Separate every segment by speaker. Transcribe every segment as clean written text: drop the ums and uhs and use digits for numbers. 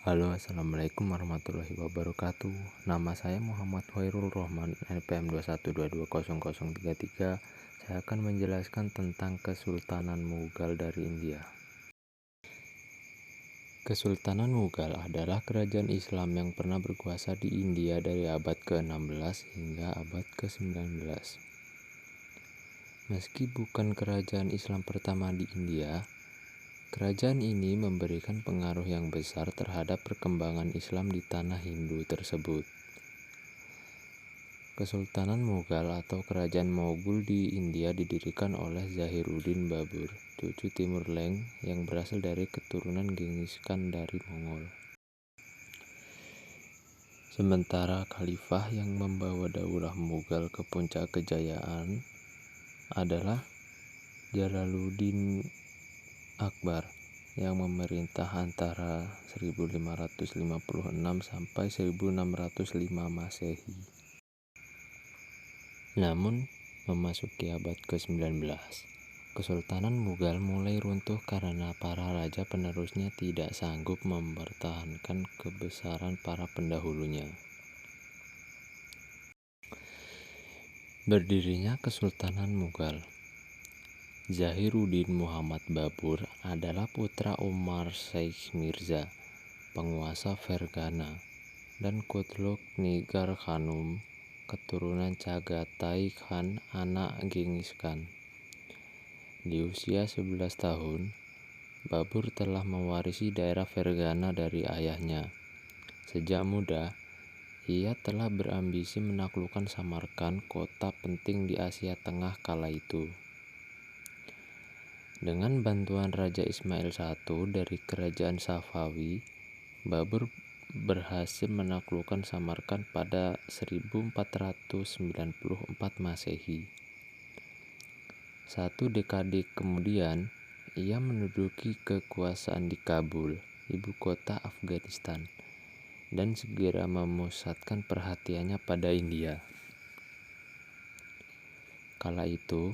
Speaker 1: Halo, assalamualaikum warahmatullahi wabarakatuh. Nama saya Muhammad Khairul Rohman, NPM 212200033. Saya akan menjelaskan tentang Kesultanan Mughal dari India. Kesultanan Mughal adalah kerajaan Islam yang pernah berkuasa di India dari abad ke-16 hingga abad ke-19. Meski bukan kerajaan Islam pertama di India, kerajaan ini memberikan pengaruh yang besar terhadap perkembangan Islam di tanah Hindu tersebut. Kesultanan Mughal atau Kerajaan Moghul di India didirikan oleh Zahiruddin Babur, cucu Timur Leng yang berasal dari keturunan Genghis Khan dari Mongol. Sementara khalifah yang membawa daulah Mughal ke puncak kejayaan adalah Jalaluddin Akbar yang memerintah antara 1556 sampai 1605 Masehi. Namun, memasuki abad ke-19, Kesultanan Mughal mulai runtuh karena para raja penerusnya tidak sanggup mempertahankan kebesaran para pendahulunya. Berdirinya Kesultanan Mughal. Zahiruddin Muhammad Babur adalah putra Umar Sheikh Mirza, penguasa Fergana, dan Kutluk Nigar Khanum, keturunan Chagatai Khan, anak Genghis Khan. Di usia 11 tahun, Babur telah mewarisi daerah Fergana dari ayahnya. Sejak muda, ia telah berambisi menaklukkan Samarkand, kota penting di Asia Tengah kala itu. Dengan bantuan Raja Ismail I dari Kerajaan Safawi, Babur berhasil menaklukkan Samarkand pada 1494 Masehi. Satu dekade kemudian, ia menduduki kekuasaan di Kabul, ibu kota Afghanistan, dan segera memusatkan perhatiannya pada India. Kala itu,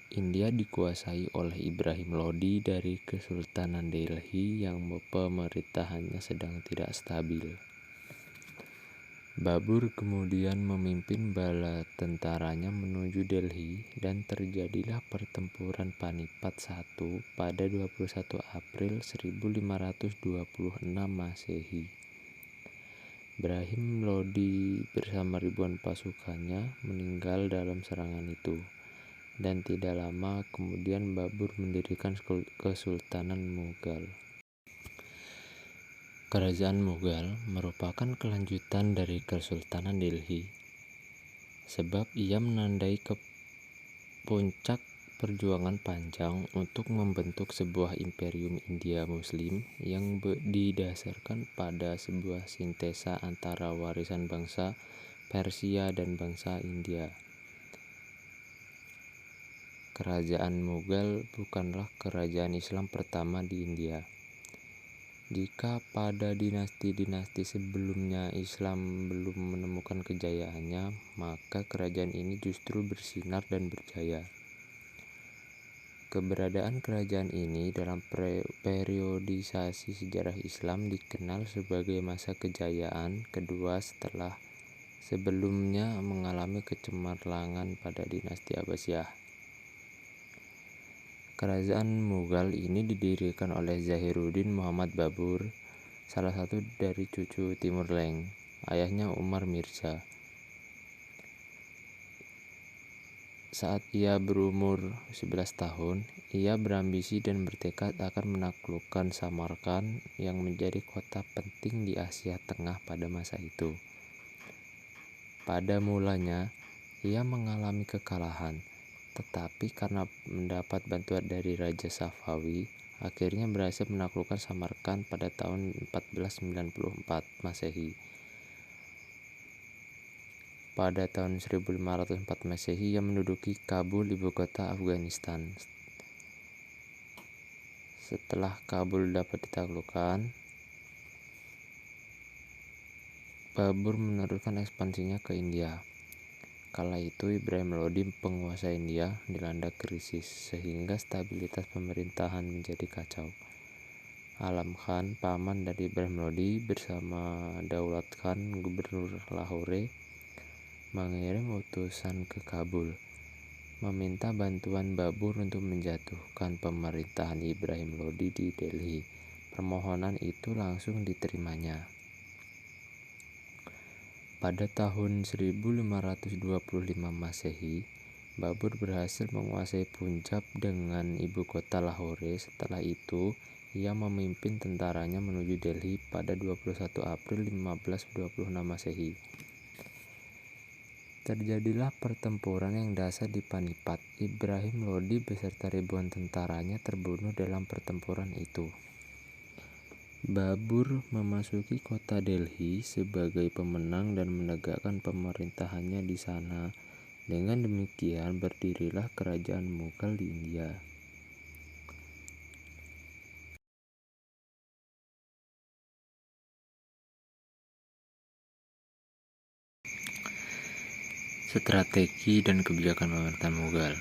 Speaker 1: India dikuasai oleh Ibrahim Lodi dari Kesultanan Delhi yang pemerintahannya sedang tidak stabil. Babur kemudian memimpin bala tentaranya menuju Delhi dan terjadilah pertempuran Panipat I pada 21 April 1526 Masehi. Ibrahim Lodi bersama ribuan pasukannya meninggal dalam serangan itu. Dan tidak lama kemudian Babur mendirikan Kesultanan Mughal. Kerajaan Mughal merupakan kelanjutan dari Kesultanan Delhi, sebab ia menandai puncak perjuangan panjang untuk membentuk sebuah imperium India Muslim yang didasarkan pada sebuah sintesa antara warisan bangsa Persia dan bangsa India. Kerajaan Mughal bukanlah kerajaan Islam pertama di India. Jika pada dinasti-dinasti sebelumnya Islam belum menemukan kejayaannya, maka kerajaan ini justru bersinar dan berjaya. Keberadaan kerajaan ini dalam periodisasi sejarah Islam dikenal sebagai masa kejayaan kedua setelah sebelumnya mengalami kecemerlangan pada dinasti Abbasiyah. Kerajaan Mughal ini didirikan oleh Zahiruddin Muhammad Babur, salah satu dari cucu Timur Leng, ayahnya Umar Mirza. Saat ia berumur 11 tahun, ia berambisi dan bertekad akan menaklukkan Samarkand yang menjadi kota penting di Asia Tengah pada masa itu. Pada mulanya, ia mengalami kekalahan, tetapi karena mendapat bantuan dari Raja Safawi, akhirnya berhasil menaklukkan Samarkand pada tahun 1494 Masehi. Pada tahun 1504 Masehi, ia menduduki Kabul, ibu kota Afghanistan. Setelah Kabul dapat ditaklukkan, Babur meneruskan ekspansinya ke India. Kala itu Ibrahim Lodi, penguasa India, dilanda krisis sehingga stabilitas pemerintahan menjadi kacau. Alam Khan, paman dari Ibrahim Lodi, bersama Daulat Khan, gubernur Lahore, mengirim utusan ke Kabul, meminta bantuan Babur untuk menjatuhkan pemerintahan Ibrahim Lodi di Delhi. Permohonan itu langsung diterimanya. Pada tahun 1525 Masehi, Babur berhasil menguasai Punjab dengan ibu kota Lahore. Setelah itu, ia memimpin tentaranya menuju Delhi pada 21 April 1526 Masehi. Terjadilah pertempuran yang dahsyat di Panipat. Ibrahim Lodi beserta ribuan tentaranya terbunuh dalam pertempuran itu. Babur memasuki kota Delhi sebagai pemenang dan menegakkan pemerintahannya di sana. Dengan demikian berdirilah kerajaan Mughal di India. Strategi dan kebijakan pemerintahan Mughal.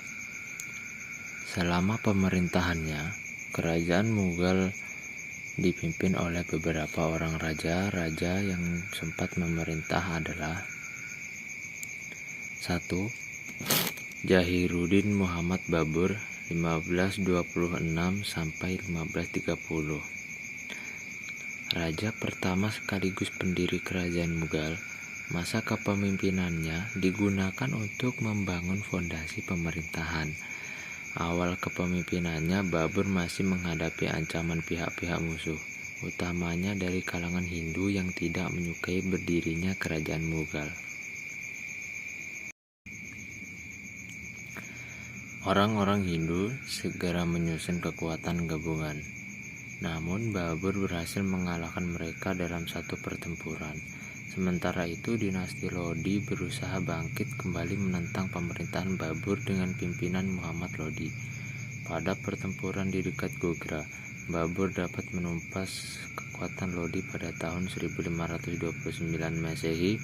Speaker 1: Selama pemerintahannya, kerajaan Mughal dipimpin oleh beberapa orang raja. Raja yang sempat memerintah adalah 1. Jahiruddin Muhammad Babur 1526 sampai 1530. Raja pertama sekaligus pendiri kerajaan Mughal. Masa kepemimpinannya digunakan untuk membangun fondasi pemerintahan. Awal kepemimpinannya, Babur masih menghadapi ancaman pihak-pihak musuh, utamanya dari kalangan Hindu yang tidak menyukai berdirinya kerajaan Mughal. Orang-orang Hindu segera menyusun kekuatan gabungan. Namun Babur berhasil mengalahkan mereka dalam satu pertempuran. Sementara itu, dinasti Lodi berusaha bangkit kembali menentang pemerintahan Babur dengan pimpinan Muhammad Lodi. Pada pertempuran di dekat Gogra, Babur dapat menumpas kekuatan Lodi pada tahun 1529 Masehi.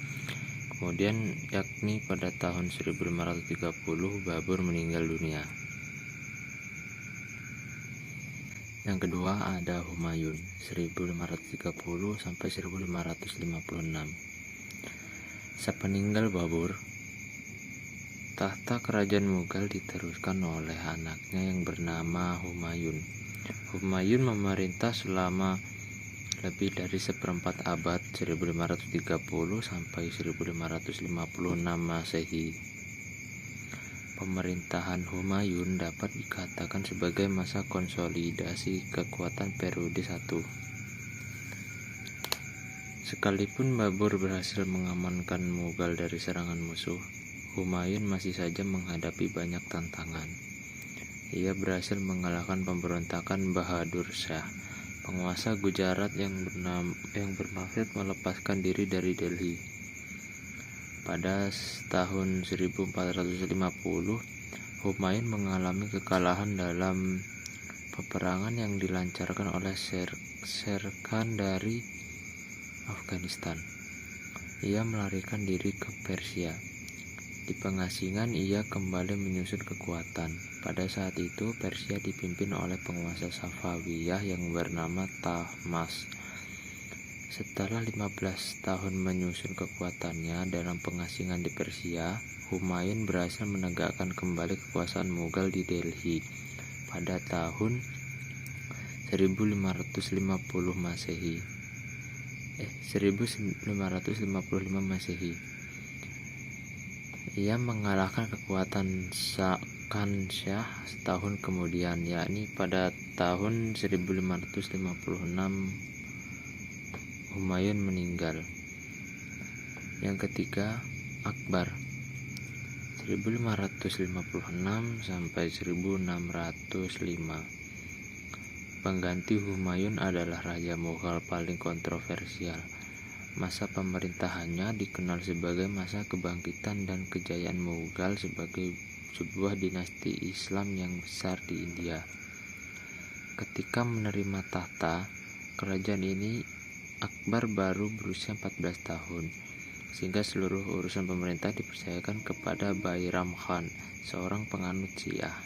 Speaker 1: Kemudian yakni pada tahun 1530 Babur meninggal dunia. Yang kedua ada Humayun 1530 sampai 1556. Sepeninggal Babur, tahta kerajaan Mughal diteruskan oleh anaknya yang bernama Humayun. Humayun memerintah selama lebih dari seperempat abad 1530 sampai 1556 Masehi. Pemerintahan Humayun dapat dikatakan sebagai masa konsolidasi kekuatan periode 1. Sekalipun Babur berhasil mengamankan Mughal dari serangan musuh, Humayun masih saja menghadapi banyak tantangan. Ia berhasil mengalahkan pemberontakan Bahadur Shah, penguasa Gujarat yang bermaksud melepaskan diri dari Delhi. Pada tahun 1450, Humayun mengalami kekalahan dalam peperangan yang dilancarkan oleh Sher Khan dari Afghanistan. Ia melarikan diri ke Persia. Di pengasingan ia kembali menyusun kekuatan. Pada saat itu Persia dipimpin oleh penguasa Safawiyah yang bernama Tahmasp. Setelah 15 tahun menyusun kekuatannya dalam pengasingan di Persia, Humayun berhasil menegakkan kembali kekuasaan Mughal di Delhi pada tahun 1550 Masehi. 1555 Masehi. Ia mengalahkan kekuatan Khan Shah setahun kemudian, yakni pada tahun 1556 Humayun meninggal. Yang ketiga, Akbar 1556 sampai 1605. Pengganti Humayun adalah Raja Mughal paling kontroversial. Masa pemerintahannya dikenal sebagai masa kebangkitan dan kejayaan Mughal sebagai sebuah dinasti Islam yang besar di India. Ketika menerima tahta kerajaan ini, Akbar baru berusia 14 tahun, sehingga seluruh urusan pemerintah dipercayakan kepada Bairam Khan, seorang penganut Syiah.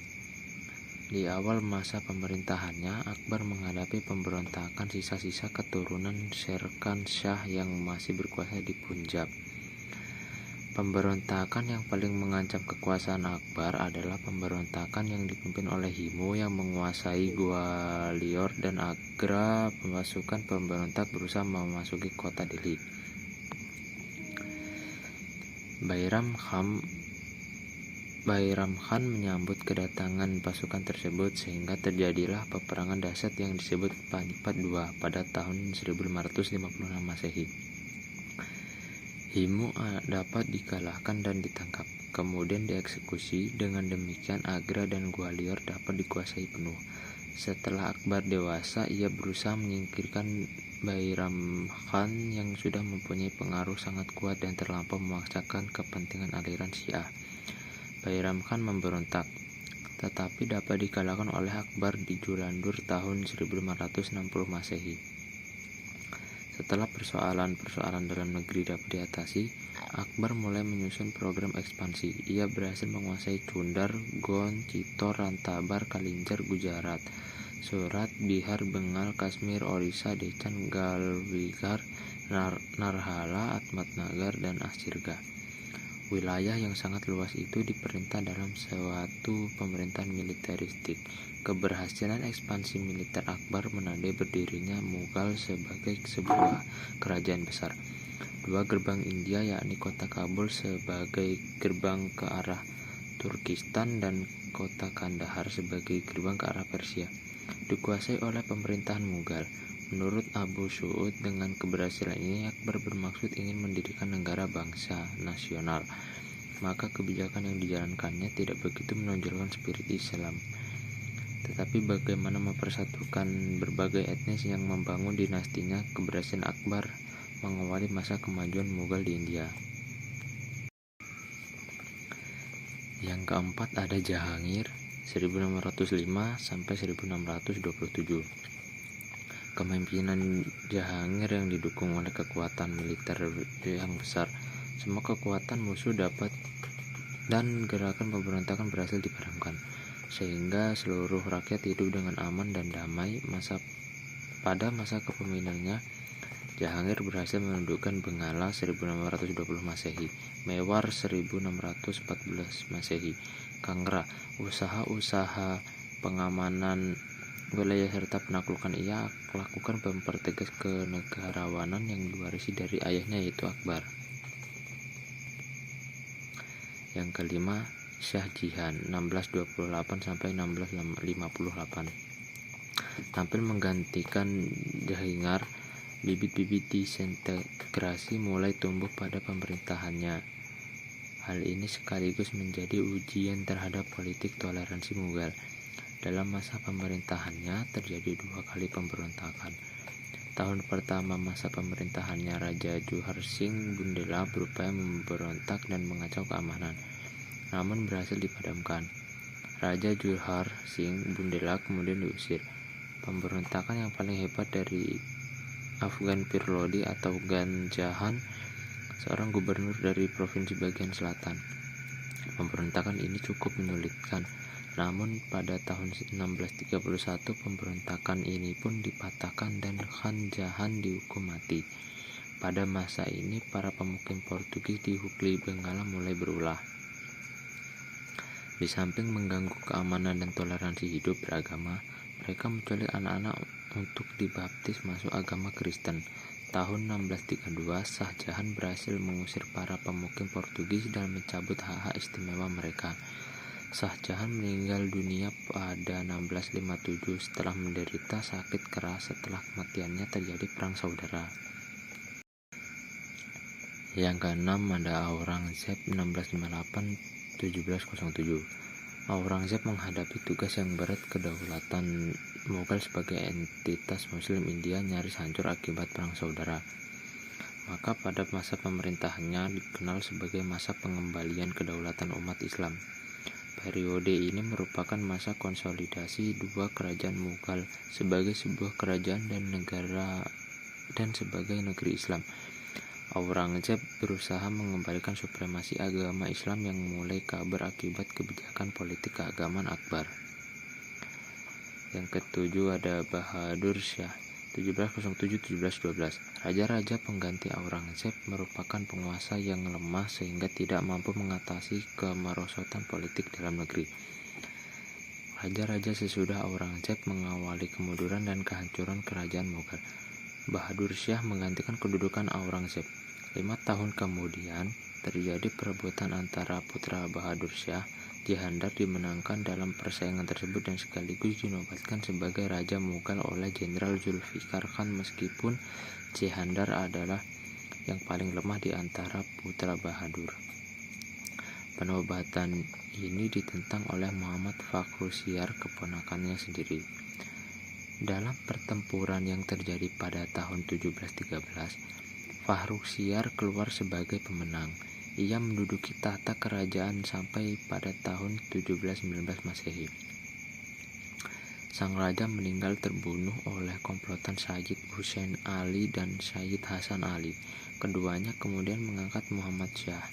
Speaker 1: Di awal masa pemerintahannya, Akbar menghadapi pemberontakan sisa-sisa keturunan Sherkan Shah yang masih berkuasa di Punjab. Pemberontakan yang paling mengancam kekuasaan Akbar adalah pemberontakan yang dipimpin oleh Himu yang menguasai Gwalior dan Agra. Pasukan pemberontak berusaha memasuki kota Delhi. Bairam Khan menyambut kedatangan pasukan tersebut sehingga terjadilah peperangan dahsyat yang disebut Panipat II pada tahun 1556 Masehi. Himu dapat dikalahkan dan ditangkap, kemudian dieksekusi. Dengan demikian Agra dan Gwalior dapat dikuasai penuh. Setelah Akbar dewasa, ia berusaha menyingkirkan Bairam Khan yang sudah mempunyai pengaruh sangat kuat dan terlampau memaksakan kepentingan aliran Syiah. Bairam Khan memberontak, tetapi dapat dikalahkan oleh Akbar di Julandur tahun 1560 Masehi. Setelah persoalan-persoalan dalam negeri dapat diatasi, Akbar mulai menyusun program ekspansi. Ia berhasil menguasai Chundar, Gond, Chitor, Rantabar, Kalinjar, Gujarat, Surat, Bihar, Bengal, Kashmir, Orissa, Deccan, Galwigar, Narhala, Atmatnagar, dan Asirga. Wilayah yang sangat luas itu diperintah dalam suatu pemerintahan militeristik. Keberhasilan ekspansi militer Akbar menandai berdirinya Mughal sebagai sebuah kerajaan besar. Dua gerbang India, yakni kota Kabul sebagai gerbang ke arah Turkistan dan kota Kandahar sebagai gerbang ke arah Persia, dikuasai oleh pemerintahan Mughal. Menurut Abu Su'ud, dengan keberhasilan ini Akbar bermaksud ingin mendirikan negara bangsa nasional. Maka kebijakan yang dijalankannya tidak begitu menonjolkan spirit Islam, tetapi bagaimana mempersatukan berbagai etnis yang membangun dinastinya. Keberhasilan Akbar mengawali masa kemajuan Mughal di India. Yang keempat ada Jahangir 1605 sampai 1627. Kepemimpinan Jahangir yang didukung oleh kekuatan militer yang besar. Semua kekuatan musuh dapat dan gerakan pemberontakan berhasil dipadamkan, sehingga seluruh rakyat hidup dengan aman dan damai. Pada masa kepemimpinannya, Jahangir berhasil menundukkan Bengala 1620 Masehi, Mewar 1614 Masehi, Kangra. Usaha-usaha pengamanan wilayah serta penaklukan ia lakukan mempertegas kenegarawanan yang diwarisi dari ayahnya, yaitu Akbar. Yang kelima, Shah Jihan 1628 sampai 1658. Tampil menggantikan Jahangir, bibit-bibit disintegrasi mulai tumbuh pada pemerintahannya. Hal ini sekaligus menjadi ujian terhadap politik toleransi Mughal. Dalam masa pemerintahannya terjadi 2 kali pemberontakan. Tahun pertama masa pemerintahannya, Raja Johar Singh Bundelap berupaya memberontak dan mengacau keamanan, namun berhasil dipadamkan. Raja Johar Singh Bundelap kemudian diusir. Pemberontakan yang paling hebat dari Afghan Pir Lodi atau Gan Jahan, seorang gubernur dari provinsi bagian selatan. Pemberontakan ini cukup menyulitkan. Namun pada tahun 1631 pemberontakan ini pun dipatahkan dan Khan Jahan dihukum mati. Pada masa ini para pemukim Portugis di Hukli Bengala mulai berulah. Di samping mengganggu keamanan dan toleransi hidup beragama, mereka menculik anak-anak untuk dibaptis masuk agama Kristen. Tahun 1632 Shah Jahan berhasil mengusir para pemukim Portugis dan mencabut hak-hak istimewa mereka. Shah Jahan meninggal dunia pada 1657 setelah menderita sakit keras. Setelah kematiannya terjadi perang saudara. Yang keenam ada Aurangzeb 1658-1707. Aurangzeb menghadapi tugas yang berat. Kedaulatan Mughal sebagai entitas Muslim India nyaris hancur akibat perang saudara. Maka pada masa pemerintahannya dikenal sebagai masa pengembalian kedaulatan umat Islam. Periode ini merupakan masa konsolidasi dua kerajaan Mughal sebagai sebuah kerajaan dan negara dan sebagai negeri Islam. Aurangzeb berusaha mengembalikan supremasi agama Islam yang mulai kabur akibat kebijakan politik keagamaan Akbar. Yang ketujuh ada Bahadur Shah 1707-1712. Raja-raja pengganti Aurangzeb merupakan penguasa yang lemah sehingga tidak mampu mengatasi kemerosotan politik dalam negeri. Raja-raja sesudah Aurangzeb mengawali kemunduran dan kehancuran kerajaan Mughal. Bahadur Shah menggantikan kedudukan Aurangzeb. 5 tahun kemudian terjadi perebutan antara putra Bahadur Shah. Jihandar dimenangkan dalam persaingan tersebut dan sekaligus dinobatkan sebagai Raja Mughal oleh Jenderal Zulfikar Khan, meskipun Jihandar adalah yang paling lemah di antara putra Bahadur. Penobatan ini ditentang oleh Muhammad Fakhrusyar, keponakannya sendiri. Dalam pertempuran yang terjadi pada tahun 1713, Fakhrusyar keluar sebagai pemenang. Ia menduduki tahta kerajaan sampai pada tahun 1719 Masehi. Sang raja meninggal terbunuh oleh komplotan Sayyid Hussein Ali dan Sayyid Hasan Ali. Keduanya kemudian mengangkat Muhammad Shah.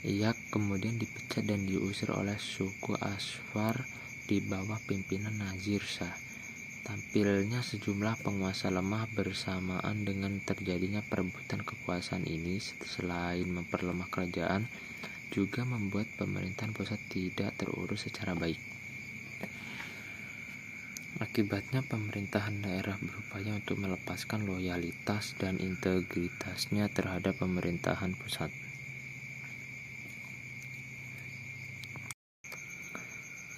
Speaker 1: Ia kemudian dipecat dan diusir oleh suku Asfar di bawah pimpinan Nazir Shah. Tampilnya sejumlah penguasa lemah bersamaan dengan terjadinya perebutan kekuasaan ini, selain memperlemah kerajaan, juga membuat pemerintahan pusat tidak terurus secara baik. Akibatnya pemerintahan daerah berupaya untuk melepaskan loyalitas dan integritasnya terhadap pemerintahan pusat.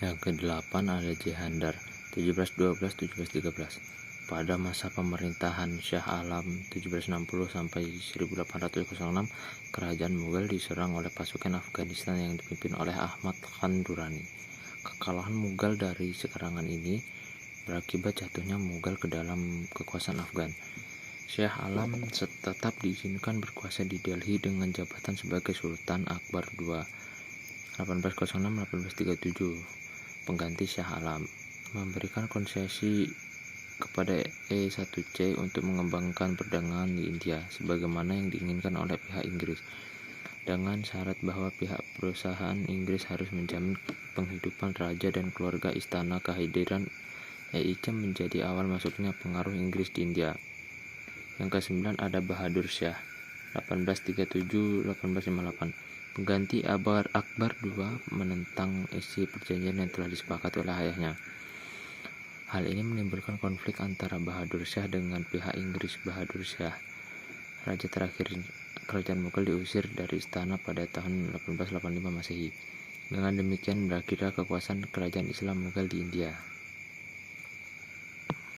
Speaker 1: Yang kedelapan ada Jihandar 1712-1713. Pada masa pemerintahan Shah Alam 1760 sampai 1806, kerajaan Mughal diserang oleh pasukan Afghanistan yang dipimpin oleh Ahmad Khan Durrani. Kekalahan Mughal dari serangan ini berakibat jatuhnya Mughal ke dalam kekuasaan Afghan. Shah Alam tetap diizinkan berkuasa di Delhi dengan jabatan sebagai Sultan Akbar II 1806-1837. Pengganti Shah Alam memberikan konsesi kepada E1C untuk mengembangkan perdagangan di India sebagaimana yang diinginkan oleh pihak Inggris, dengan syarat bahwa pihak perusahaan Inggris harus menjamin penghidupan raja dan keluarga istana. Kehadiran EIC menjadi awal masuknya pengaruh Inggris di India. Yang ke-9 ada Bahadur Shah 1837-1858. Pengganti Akbar II menentang isi perjanjian yang telah disepakati oleh ayahnya. Hal ini menimbulkan konflik antara Bahadur Shah dengan pihak Inggris. Bahadur Shah, raja terakhir kerajaan Mughal, diusir dari istana pada tahun 1885 Masehi. Dengan demikian berakhirlah kekuasaan kerajaan Islam Mughal di India.